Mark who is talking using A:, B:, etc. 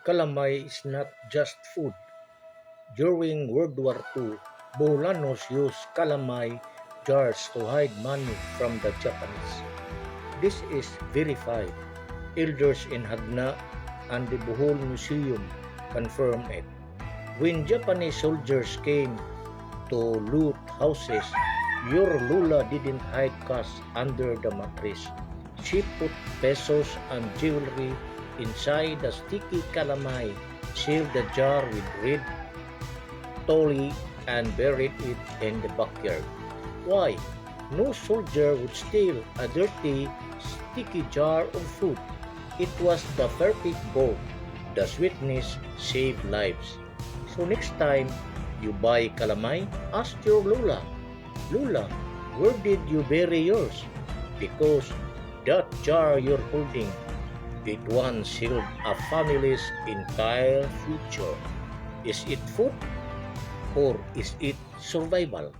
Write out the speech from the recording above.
A: Calamay is not just food. During World War II, Bolanos used calamay jars to hide money from the Japanese. This is verified. Elders in Hagna and the Bohol Museum confirm it. When Japanese soldiers came to loot houses, your Lula didn't hide cash under the mattress. She put pesos and jewelry inside the sticky calamay, sealed the jar with red tolly, and buried it in the backyard. Why? No soldier would steal a dirty, sticky jar of food. It was the perfect bowl. The sweetness saved lives. So next time you buy calamay, ask your Lula, Lula, where did you bury yours? Because that jar you're holding, it once sealed a family's entire future. Is it food or is it survival?